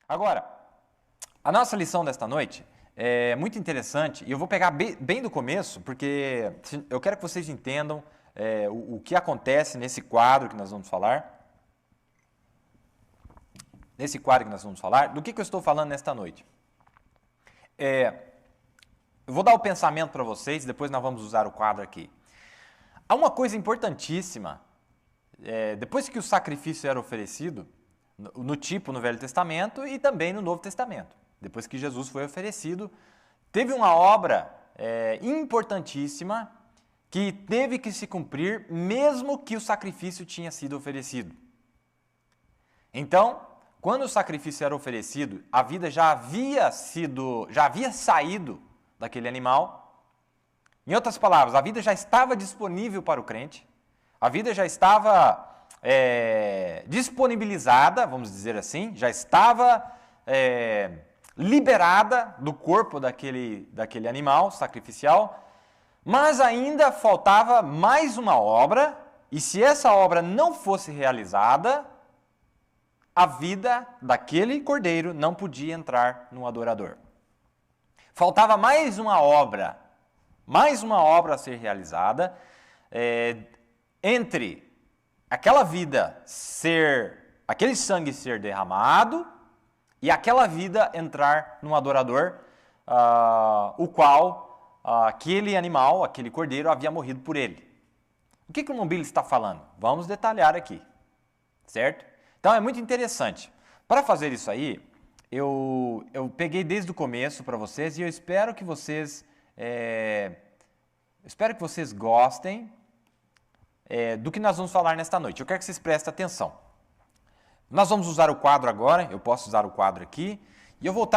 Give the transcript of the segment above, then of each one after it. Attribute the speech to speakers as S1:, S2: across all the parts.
S1: Agora, a nossa lição desta noite é muito interessante e eu vou pegar bem do começo, porque eu quero que vocês entendam o que acontece nesse quadro que nós vamos falar. Nesse quadro que nós vamos falar, do que eu estou falando nesta noite. Eu vou dar o pensamento para vocês, depois nós vamos usar o quadro aqui. Há uma coisa importantíssima, depois que o sacrifício era oferecido, no Velho Testamento e também no Novo Testamento. Depois que Jesus foi oferecido, teve uma obra importantíssima que teve que se cumprir mesmo que o sacrifício tinha sido oferecido. Então, quando o sacrifício era oferecido, a vida já havia saído daquele animal. Em outras palavras, a vida já estava disponível para o crente, a vida já estava disponibilizada, vamos dizer assim, já estava liberada do corpo daquele animal sacrificial, mas ainda faltava mais uma obra, e se essa obra não fosse realizada, a vida daquele cordeiro não podia entrar no adorador. Faltava mais uma obra a ser realizada, entre aquela vida aquele sangue ser derramado e aquela vida entrar no adorador, o qual aquele animal, aquele cordeiro, havia morrido por ele. O que o irmão Billy está falando? Vamos detalhar aqui, certo? Então é muito interessante. Para fazer isso aí, eu peguei desde o começo para vocês e eu espero que vocês gostem do que nós vamos falar nesta noite. Eu quero que vocês prestem atenção. Nós vamos usar o quadro agora, eu posso usar o quadro aqui, e eu vou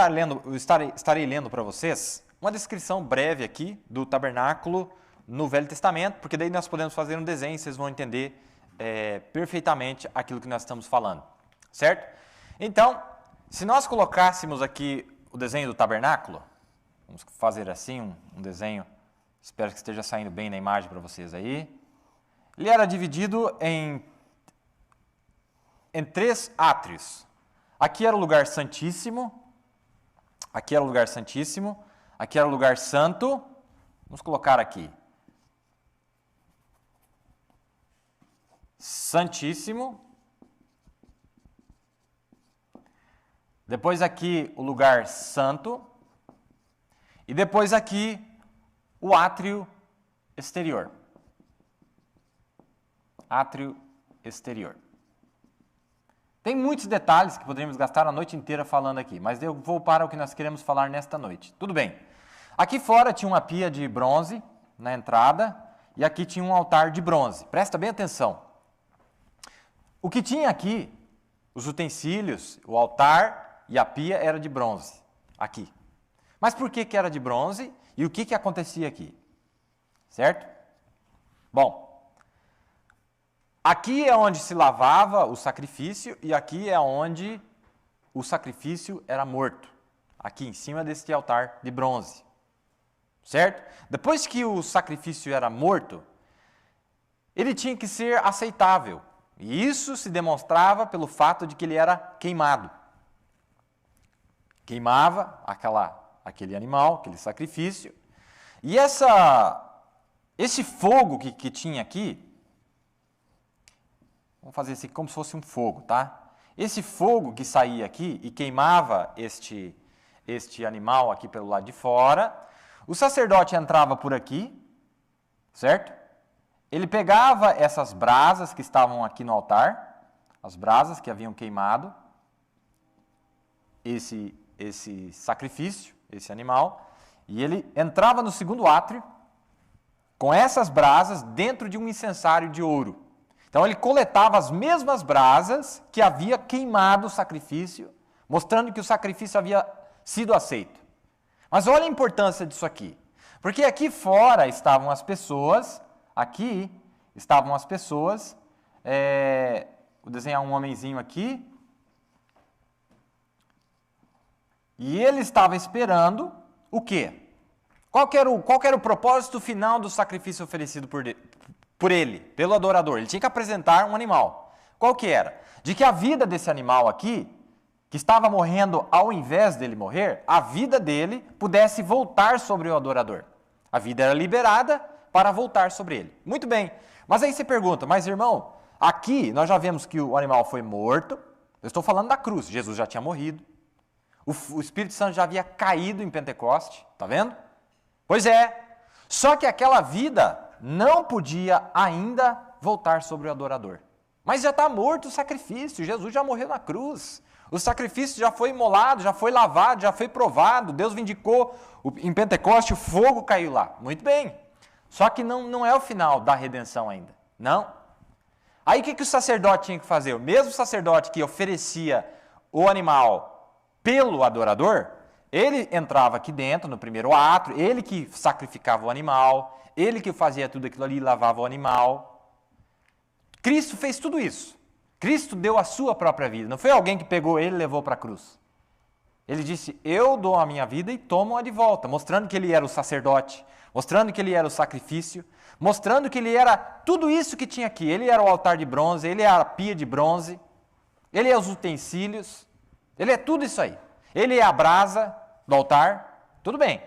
S1: estarei lendo para vocês uma descrição breve aqui do tabernáculo no Velho Testamento, porque daí nós podemos fazer um desenho e vocês vão entender perfeitamente aquilo que nós estamos falando, certo? Então, se nós colocássemos aqui o desenho do tabernáculo, vamos fazer assim um desenho, espero que esteja saindo bem na imagem para vocês aí. Ele era dividido em 3 átrios. Aqui era o lugar santíssimo, aqui era o lugar santíssimo, aqui era o lugar santo. Vamos colocar aqui. Santíssimo. Depois aqui o lugar santo. E depois aqui o átrio exterior. Átrio exterior. Tem muitos detalhes que poderíamos gastar a noite inteira falando aqui, mas eu vou para o que nós queremos falar nesta noite. Tudo bem. Aqui fora tinha uma pia de bronze na entrada e aqui tinha um altar de bronze. Presta bem atenção. O que tinha aqui, os utensílios, o altar e a pia era de bronze, aqui. Mas por que era de bronze e o que acontecia aqui? Certo? Bom, aqui é onde se lavava o sacrifício e aqui é onde o sacrifício era morto. Aqui em cima deste altar de bronze. Certo? Depois que o sacrifício era morto, ele tinha que ser aceitável. E isso se demonstrava pelo fato de que ele era queimado. Queimava aquele animal, aquele sacrifício. E esse fogo que tinha aqui, vamos fazer assim como se fosse um fogo, tá? Esse fogo que saía aqui e queimava este animal aqui pelo lado de fora, o sacerdote entrava por aqui, certo? Ele pegava essas brasas que estavam aqui no altar, as brasas que haviam queimado esse sacrifício, esse animal, e ele entrava no segundo átrio com essas brasas dentro de um incensário de ouro. Então ele coletava as mesmas brasas que havia queimado o sacrifício, mostrando que o sacrifício havia sido aceito. Mas olha a importância disso aqui, porque aqui fora estavam as pessoas. Aqui estavam as pessoas, vou desenhar um homenzinho aqui, e ele estava esperando o quê? Qual que era o propósito final do sacrifício oferecido por ele, pelo adorador? Ele tinha que apresentar um animal. Qual que era? De que a vida desse animal aqui que estava morrendo ao invés dele morrer, a vida dele pudesse voltar sobre o adorador. A vida era liberada para voltar sobre ele. Muito bem, mas aí você pergunta, mas irmão, aqui nós já vemos que o animal foi morto, eu estou falando da cruz, Jesus já tinha morrido, o Espírito Santo já havia caído em Pentecoste, tá vendo? Pois é, só que aquela vida não podia ainda voltar sobre o adorador. Mas já está morto o sacrifício, Jesus já morreu na cruz. O sacrifício já foi imolado, já foi lavado, já foi provado. Deus vindicou, em Pentecoste o fogo caiu lá. Muito bem. Só que não é o final da redenção ainda. Não. Aí o que o sacerdote tinha que fazer? O mesmo sacerdote que oferecia o animal pelo adorador, ele entrava aqui dentro, no primeiro átrio, ele que sacrificava o animal, ele que fazia tudo aquilo ali, lavava o animal. Cristo fez tudo isso. Cristo deu a sua própria vida. Não foi alguém que pegou ele e levou para a cruz. Ele disse, eu dou a minha vida e tomo-a de volta, mostrando que ele era o sacerdote, mostrando que ele era o sacrifício, mostrando que ele era tudo isso que tinha aqui. Ele era o altar de bronze, ele era a pia de bronze, ele é os utensílios, ele é tudo isso aí. Ele é a brasa do altar, tudo bem.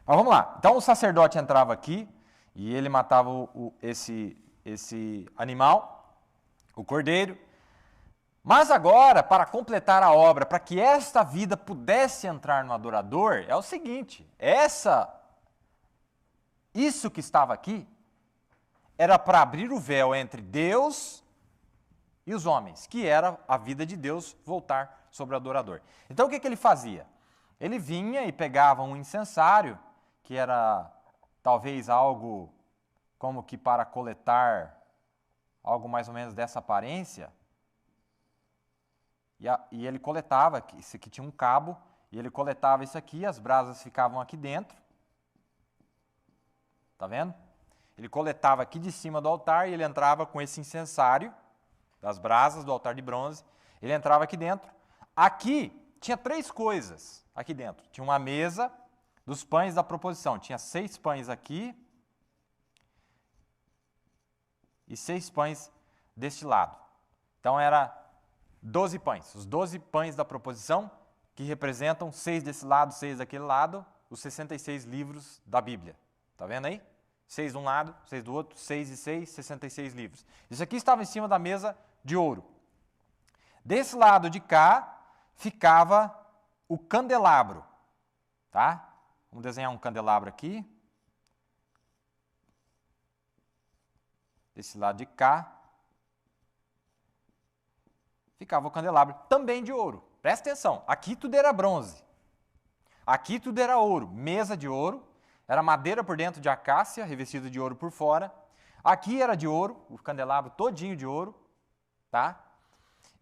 S1: Mas vamos lá. Então o sacerdote entrava aqui e ele matava esse animal, o cordeiro. Mas agora, para completar a obra, para que esta vida pudesse entrar no adorador, é o seguinte, isso que estava aqui, era para abrir o véu entre Deus e os homens, que era a vida de Deus voltar sobre o adorador. Então o que ele fazia? Ele vinha e pegava um incensário, que era talvez algo como que para coletar algo mais ou menos dessa aparência, e ele coletava, isso aqui tinha um cabo, e ele coletava isso aqui, as brasas ficavam aqui dentro, tá vendo? Ele coletava aqui de cima do altar, e ele entrava com esse incensário, das brasas do altar de bronze, ele entrava aqui dentro. Aqui tinha 3 coisas, aqui dentro, tinha uma mesa dos pães da proposição, tinha 6 pães aqui, e 6 pães deste lado. Então, era 12 pães. Os 12 pães da proposição, que representam 6 desse lado, 6 daquele lado, os 66 livros da Bíblia. Está vendo aí? 6 de um lado, 6 do outro, 6 e 6, 66 livros. Isso aqui estava em cima da mesa de ouro. Desse lado de cá, ficava o candelabro. Tá? Vamos desenhar um candelabro aqui. Desse lado de cá, ficava o candelabro, também de ouro. Presta atenção, aqui tudo era bronze. Aqui tudo era ouro, mesa de ouro, era madeira por dentro de acácia, revestida de ouro por fora. Aqui era de ouro, o candelabro todinho de ouro, tá?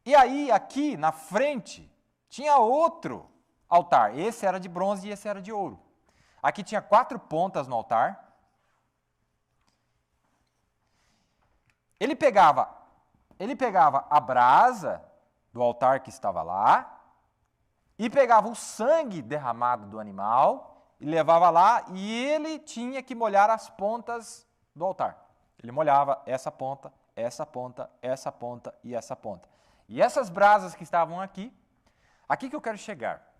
S1: E aí, aqui na frente, tinha outro altar. Esse era de bronze e esse era de ouro. Aqui tinha 4 pontas no altar. Ele pegava a brasa do altar que estava lá e pegava o sangue derramado do animal e levava lá e ele tinha que molhar as pontas do altar. Ele molhava essa ponta, essa ponta, essa ponta e essa ponta. E essas brasas que estavam aqui que eu quero chegar.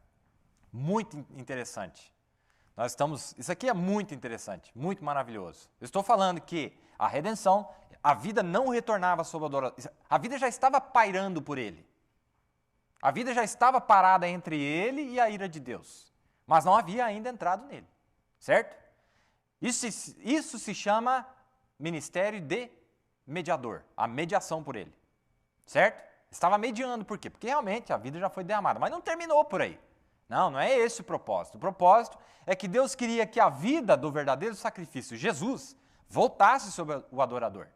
S1: Muito interessante. Isso aqui é muito interessante, muito maravilhoso. Eu estou falando que a redenção, a vida não retornava sob a adoração. A vida já estava pairando por ele. A vida já estava parada entre ele e a ira de Deus. Mas não havia ainda entrado nele. Certo? Isso se chama ministério de mediador. A mediação por ele. Certo? Estava mediando. Por quê? Porque realmente a vida já foi derramada. Mas não terminou por aí. Não é esse o propósito. O propósito é que Deus queria que a vida do verdadeiro sacrifício, Jesus, voltasse sobre o adorador.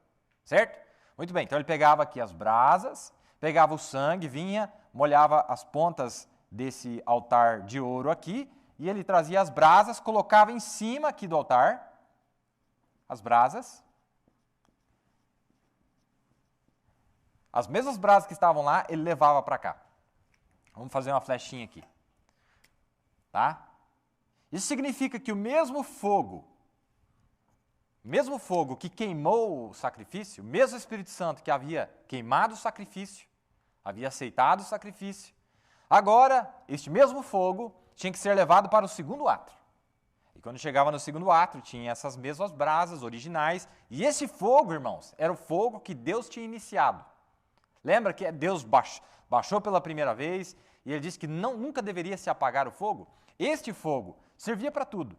S1: Certo? Muito bem, então ele pegava aqui as brasas, pegava o sangue, vinha, molhava as pontas desse altar de ouro aqui, e ele trazia as brasas, colocava em cima aqui do altar, as brasas. As mesmas brasas que estavam lá, ele levava para cá. Vamos fazer uma flechinha aqui. Tá? Isso significa que o mesmo fogo que queimou o sacrifício, o mesmo Espírito Santo que havia queimado o sacrifício, havia aceitado o sacrifício, Agora, este mesmo fogo tinha que ser levado para o segundo átrio. E quando chegava no segundo átrio, tinha essas mesmas brasas originais. E esse fogo, irmãos, era o fogo que Deus tinha iniciado. Lembra que Deus baixou pela primeira vez e ele disse que nunca deveria se apagar o fogo? Este fogo servia para tudo.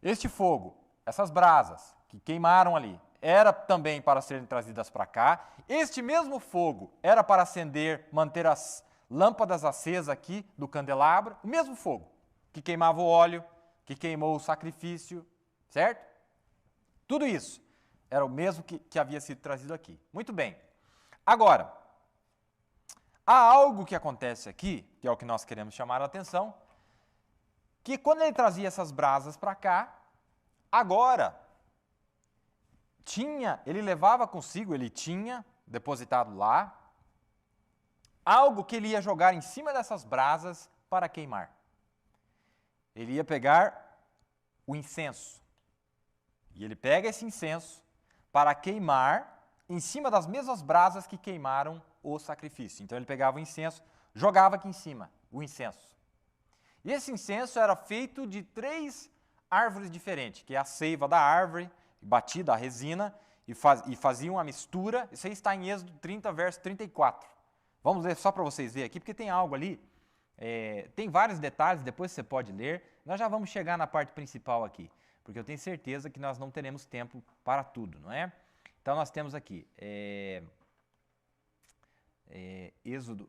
S1: Este fogo, essas brasas que queimaram ali, era também para serem trazidas para cá. Este mesmo fogo era para acender, manter as lâmpadas acesas aqui do candelabro. O mesmo fogo que queimava o óleo, que queimou o sacrifício, certo? Tudo isso era o mesmo que havia sido trazido aqui. Muito bem. Agora, há algo que acontece aqui, que é o que nós queremos chamar a atenção, que quando ele trazia essas brasas para cá, agora, ele levava consigo, ele tinha depositado lá, algo que ele ia jogar em cima dessas brasas para queimar. Ele ia pegar o incenso. E ele pega esse incenso para queimar em cima das mesmas brasas que queimaram o sacrifício. Então ele pegava o incenso, jogava aqui em cima o incenso. E esse incenso era feito de 3 árvores diferentes, que é a seiva da árvore, batida a resina, e fazia uma mistura. Isso aí está em Êxodo 30, verso 34. Vamos ler só para vocês verem aqui, porque tem algo ali. Tem vários detalhes, depois você pode ler. Nós já vamos chegar na parte principal aqui, porque eu tenho certeza que nós não teremos tempo para tudo, não é? Então nós temos aqui Êxodo,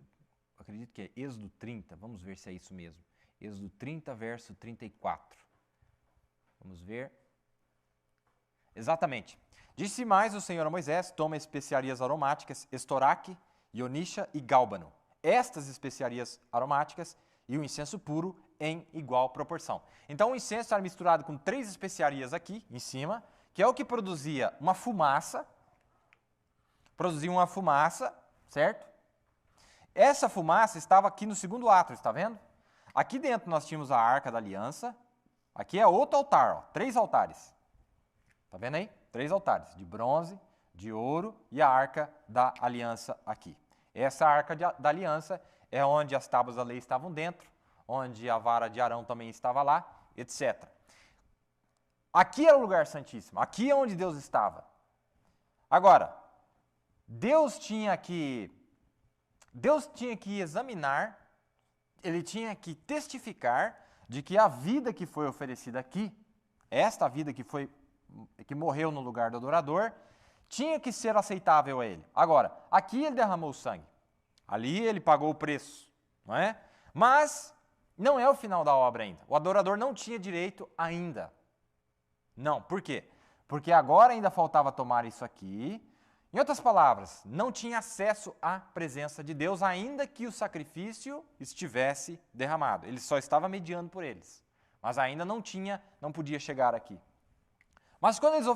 S1: acredito que é Êxodo 30, vamos ver se é isso mesmo. Êxodo 30, verso 34. Vamos ver. Exatamente. Disse mais o Senhor a Moisés: toma especiarias aromáticas, estoraque, ionisha e gálbano. Estas especiarias aromáticas e o incenso puro em igual proporção. Então o incenso era misturado com 3 especiarias aqui em cima, que é o que produzia uma fumaça. Certo? Essa fumaça estava aqui no segundo átrio, está vendo? Aqui dentro nós tínhamos a Arca da Aliança. Aqui é outro altar, ó, 3 altares. Está vendo aí? 3 altares, de bronze, de ouro e a Arca da Aliança aqui. Essa Arca da Aliança é onde as tábuas da lei estavam dentro, onde a vara de Arão também estava lá, etc. Aqui era o lugar santíssimo, aqui é onde Deus estava. Agora, Deus tinha que examinar, ele tinha que testificar de que a vida que foi oferecida aqui, esta vida que morreu no lugar do adorador, tinha que ser aceitável a ele. Agora, aqui ele derramou sangue, ali ele pagou o preço, não é? Mas não é o final da obra ainda. O adorador não tinha direito ainda. Não, por quê? Porque agora ainda faltava tomar isso aqui. Em outras palavras, não tinha acesso à presença de Deus, ainda que o sacrifício estivesse derramado. Ele só estava mediando por eles, mas ainda não podia chegar aqui. Mas quando eles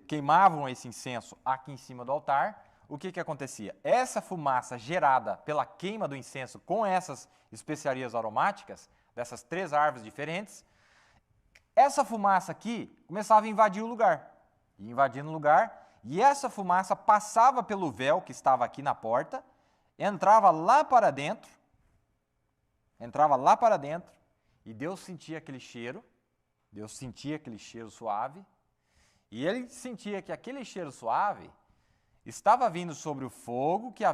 S1: queimavam esse incenso aqui em cima do altar, o que acontecia? Essa fumaça gerada pela queima do incenso com essas especiarias aromáticas, dessas 3 árvores diferentes, essa fumaça aqui começava a invadir o lugar. Ia invadindo o lugar. E essa fumaça passava pelo véu que estava aqui na porta, entrava lá para dentro, e Deus sentia aquele cheiro suave, e ele sentia que aquele cheiro suave estava vindo sobre o fogo que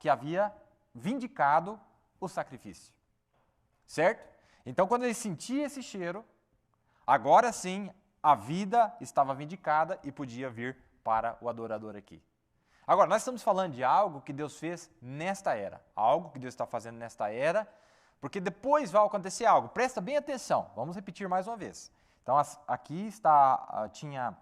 S1: havia vindicado o sacrifício. Certo? Então, quando ele sentia esse cheiro, agora sim, a vida estava vindicada e podia vir para o adorador aqui. Agora, nós estamos falando de algo que Deus fez nesta era. Algo que Deus está fazendo nesta era, porque depois vai acontecer algo. Presta bem atenção, vamos repetir mais uma vez. Então, aqui tinha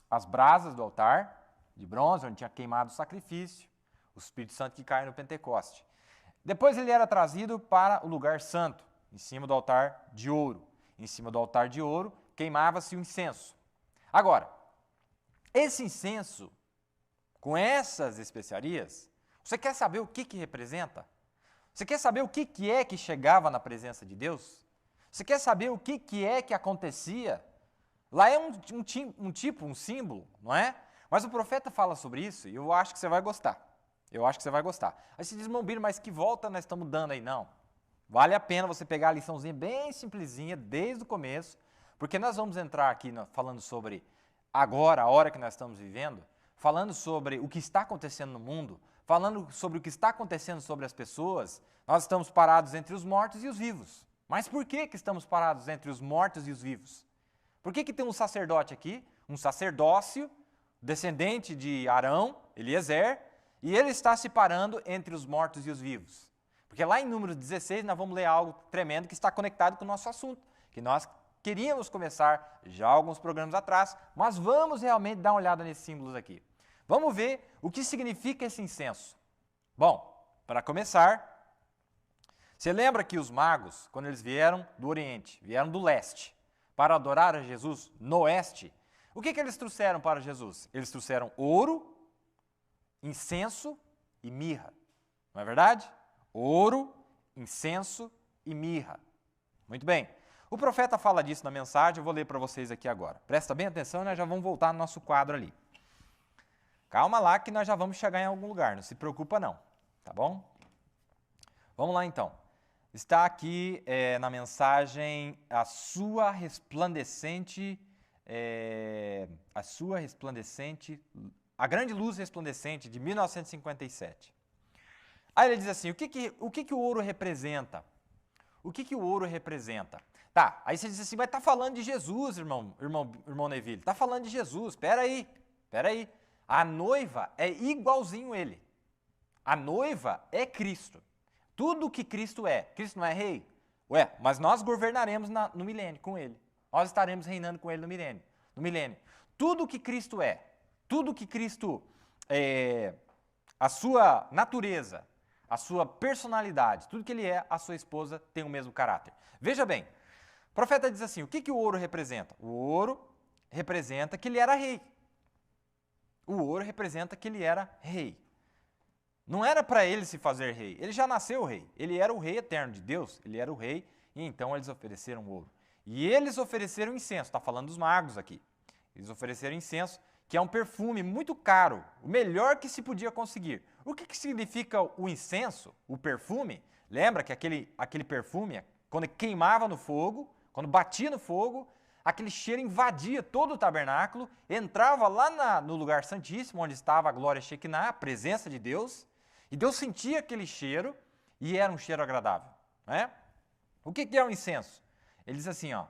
S1: as brasas do altar de bronze, onde tinha queimado o sacrifício, o Espírito Santo que cai no Pentecoste. Depois ele era trazido para o lugar santo, em cima do altar de ouro. Em cima do altar de ouro, queimava-se o incenso. Agora, esse incenso, com essas especiarias, você quer saber o que representa? Você quer saber o que é que chegava na presença de Deus? Você quer saber o que é que acontecia? Lá é um símbolo, não é? Mas o profeta fala sobre isso e eu acho que você vai gostar. Eu acho que você vai gostar. Aí você diz, Biro, mas que volta nós estamos dando aí? Não. Vale a pena você pegar a liçãozinha bem simplesinha, desde o começo, porque nós vamos entrar aqui falando sobre agora, a hora que nós estamos vivendo, falando sobre o que está acontecendo no mundo, falando sobre o que está acontecendo sobre as pessoas. Nós estamos parados entre os mortos e os vivos. Mas por que estamos parados entre os mortos e os vivos? Por que tem um sacerdote aqui, um sacerdócio, descendente de Arão, Eliezer, e ele está se parando entre os mortos e os vivos? Porque lá em Números 16 nós vamos ler algo tremendo que está conectado com o nosso assunto, que nós queríamos começar já alguns programas atrás, mas vamos realmente dar uma olhada nesses símbolos aqui. Vamos ver o que significa esse incenso. Bom, para começar, você lembra que os magos, quando eles vieram do Oriente, vieram do leste, para adorar a Jesus no oeste, o que eles trouxeram para Jesus? Eles trouxeram ouro, incenso e mirra. Não é verdade? Ouro, incenso e mirra. Muito bem. O profeta fala disso na mensagem, eu vou ler para vocês aqui agora. Presta bem atenção, nós já vamos voltar no nosso quadro ali. Calma lá que nós já vamos chegar em algum lugar, não se preocupa não, tá bom? Vamos lá então. Está aqui na mensagem a grande luz resplandecente de 1957. Aí ele diz assim, o que o ouro representa? O que o ouro representa? Tá, aí você diz assim, mas está falando de Jesus, irmão Neville, está falando de Jesus, espera aí. A noiva é igualzinho ele. A noiva é Cristo. Tudo que Cristo não é rei? Ué, mas nós governaremos no milênio com ele. Nós estaremos reinando com ele no milênio. Tudo que Cristo a sua natureza, a sua personalidade, tudo que ele é, a sua esposa tem o mesmo caráter. Veja bem, o profeta diz assim, o que o ouro representa? O ouro representa que ele era rei. O ouro representa que ele era rei. Não era para ele se fazer rei, ele já nasceu rei. Ele era o rei eterno de Deus, ele era o rei, e então eles ofereceram ouro. E eles ofereceram incenso, está falando dos magos aqui. Eles ofereceram incenso, que é um perfume muito caro, o melhor que se podia conseguir. O que significa o incenso, o perfume? Lembra que aquele perfume, quando queimava no fogo, quando batia no fogo, aquele cheiro invadia todo o tabernáculo, entrava lá no lugar santíssimo, onde estava a glória Shekinah, a presença de Deus, e Deus sentia aquele cheiro, e era um cheiro agradável. Né? O que é o incenso? Ele diz assim, ó,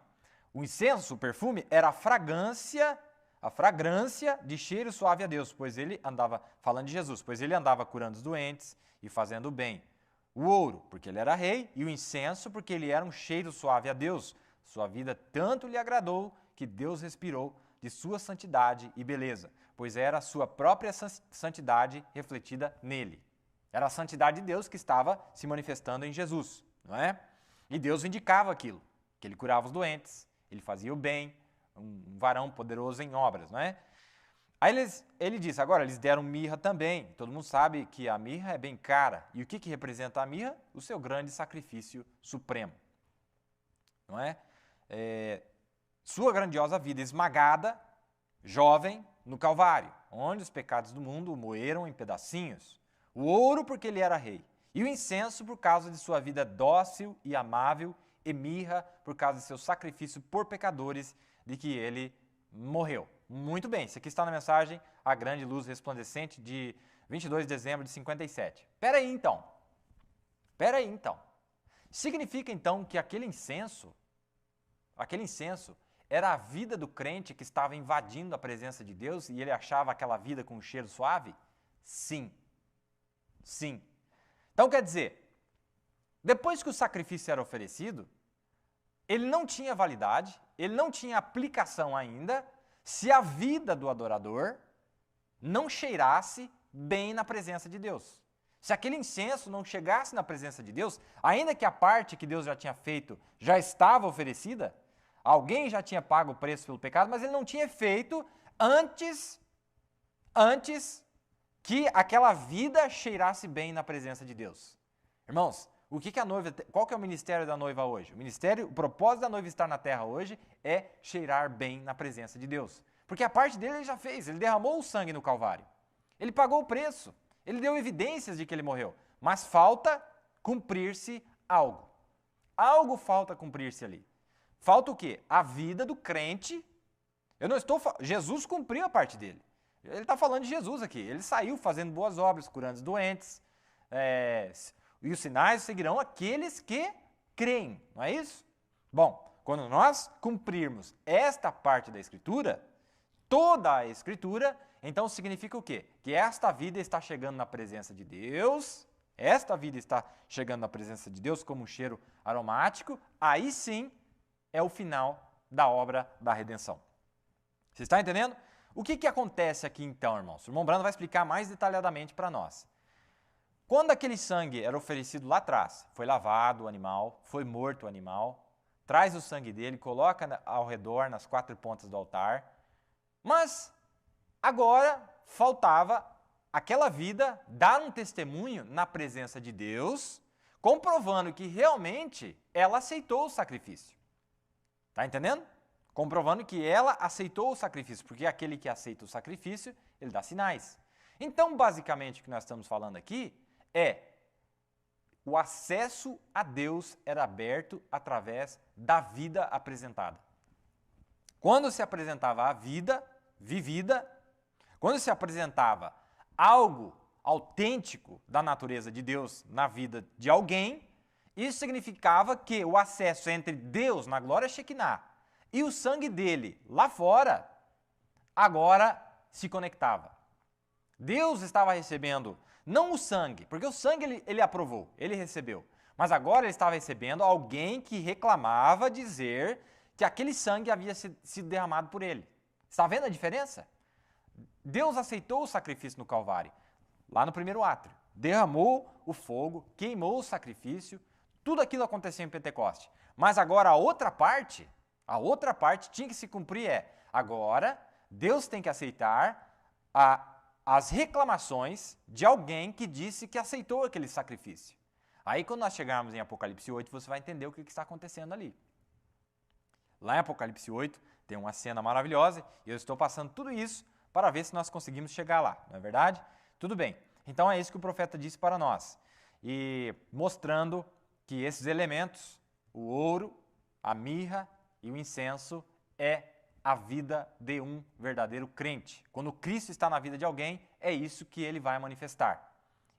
S1: o incenso, o perfume, era a fragrância de cheiro suave a Deus, pois ele andava, falando de Jesus, pois ele andava curando os doentes e fazendo o bem. O ouro, porque ele era rei, e o incenso, porque ele era um cheiro suave a Deus. Sua vida tanto lhe agradou que Deus respirou de sua santidade e beleza, pois era a sua própria santidade refletida nele. Era a santidade de Deus que estava se manifestando em Jesus, não é? E Deus indicava aquilo, que ele curava os doentes, ele fazia o bem, um varão poderoso em obras, não é? Aí ele diz, agora eles deram mirra também. Todo mundo sabe que a mirra é bem cara. E o que representa a mirra? O seu grande sacrifício supremo, não é? Sua grandiosa vida esmagada, jovem, no Calvário, onde os pecados do mundo o moeram em pedacinhos. O ouro porque ele era rei, e o incenso por causa de sua vida dócil e amável, e mirra por causa de seu sacrifício por pecadores, de que ele morreu. Muito bem, isso aqui está na mensagem A Grande Luz Resplandecente, de 22 de dezembro de 57. Espera aí então. Significa então que aquele incenso era a vida do crente que estava invadindo a presença de Deus e ele achava aquela vida com um cheiro suave? Sim. Então quer dizer, depois que o sacrifício era oferecido, ele não tinha validade, ele não tinha aplicação ainda, se a vida do adorador não cheirasse bem na presença de Deus. Se aquele incenso não chegasse na presença de Deus, ainda que a parte que Deus já tinha feito já estava oferecida, alguém já tinha pago o preço pelo pecado, mas ele não tinha feito antes que aquela vida cheirasse bem na presença de Deus. Irmãos, qual que é o ministério da noiva hoje? O propósito da noiva estar na terra hoje é cheirar bem na presença de Deus. Porque a parte dele ele já fez, ele derramou o sangue no Calvário. Ele pagou o preço. Ele deu evidências de que ele morreu. Mas falta cumprir-se algo. Algo falta cumprir-se ali. Falta o quê? A vida do crente. Eu não estou Jesus cumpriu a parte dele. Ele está falando de Jesus aqui. Ele saiu fazendo boas obras, curando os doentes. E os sinais seguirão aqueles que creem. Não é isso? Bom, quando nós cumprirmos esta parte da Escritura, toda a Escritura, então significa o quê? Que esta vida está chegando na presença de Deus, esta vida está chegando na presença de Deus como um cheiro aromático, aí sim é o final da obra da redenção. Você está entendendo? O que acontece aqui então, irmãos? O irmão Brando vai explicar mais detalhadamente para nós. Quando aquele sangue era oferecido lá atrás, foi lavado o animal, foi morto o animal, traz o sangue dele, coloca ao redor, nas 4 pontas do altar, mas agora faltava aquela vida dar um testemunho na presença de Deus, comprovando que realmente ela aceitou o sacrifício. Está entendendo? Comprovando que ela aceitou o sacrifício, porque aquele que aceita o sacrifício, ele dá sinais. Então, basicamente, o que nós estamos falando aqui é o acesso a Deus era aberto através da vida apresentada. Quando se apresentava a vida vivida, quando se apresentava algo autêntico da natureza de Deus na vida de alguém, isso significava que o acesso entre Deus na glória Shekinah e o sangue dele lá fora, agora se conectava. Deus estava recebendo não o sangue, porque o sangue ele aprovou, ele recebeu. Mas agora ele estava recebendo alguém que reclamava dizer que aquele sangue havia sido derramado por ele. Está vendo a diferença? Deus aceitou o sacrifício no Calvário, lá no primeiro átrio. Derramou o fogo, queimou o sacrifício, tudo aquilo aconteceu em Pentecoste. Mas agora a outra parte tinha que se cumprir agora Deus tem que aceitar as reclamações de alguém que disse que aceitou aquele sacrifício. Aí quando nós chegarmos em Apocalipse 8, você vai entender o que está acontecendo ali. Lá em Apocalipse 8 tem uma cena maravilhosa e eu estou passando tudo isso para ver se nós conseguimos chegar lá, não é verdade? Tudo bem. Então é isso que o profeta disse para nós. E mostrando que esses elementos, o ouro, a mirra e o incenso, é a vida de um verdadeiro crente. Quando Cristo está na vida de alguém, é isso que ele vai manifestar.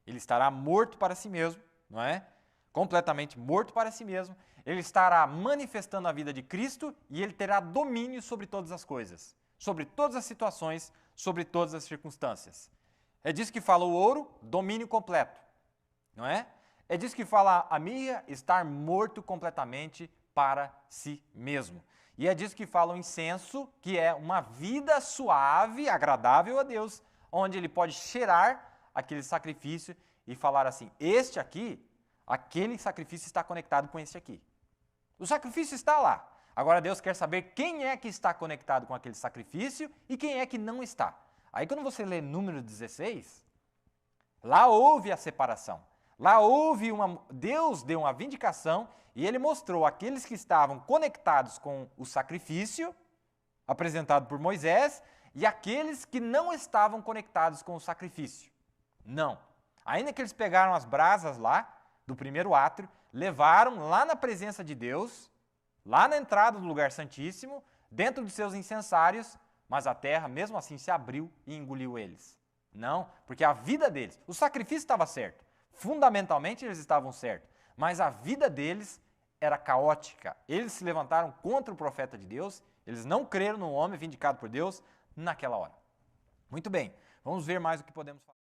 S1: Ele estará morto para si mesmo, não é? Completamente morto para si mesmo. Ele estará manifestando a vida de Cristo e ele terá domínio sobre todas as coisas, sobre todas as situações, sobre todas as circunstâncias. É disso que fala o ouro, domínio completo, não é? É disso que fala a mirra, estar morto completamente para si mesmo. E é disso que fala o incenso, que é uma vida suave, agradável a Deus, onde ele pode cheirar aquele sacrifício e falar assim, este aqui, aquele sacrifício está conectado com este aqui. O sacrifício está lá. Agora Deus quer saber quem é que está conectado com aquele sacrifício e quem é que não está. Aí quando você lê Número 16, lá houve a separação. Lá houve Deus deu uma vindicação e ele mostrou aqueles que estavam conectados com o sacrifício apresentado por Moisés e aqueles que não estavam conectados com o sacrifício. Não. Ainda que eles pegaram as brasas lá do primeiro átrio, levaram lá na presença de Deus, lá na entrada do lugar santíssimo, dentro de seus incensários, mas a terra mesmo assim se abriu e engoliu eles. Não, porque a vida deles, o sacrifício estava certo. Fundamentalmente eles estavam certos, mas a vida deles era caótica. Eles se levantaram contra o profeta de Deus, eles não creram no homem vindicado por Deus naquela hora. Muito bem, vamos ver mais o que podemos falar.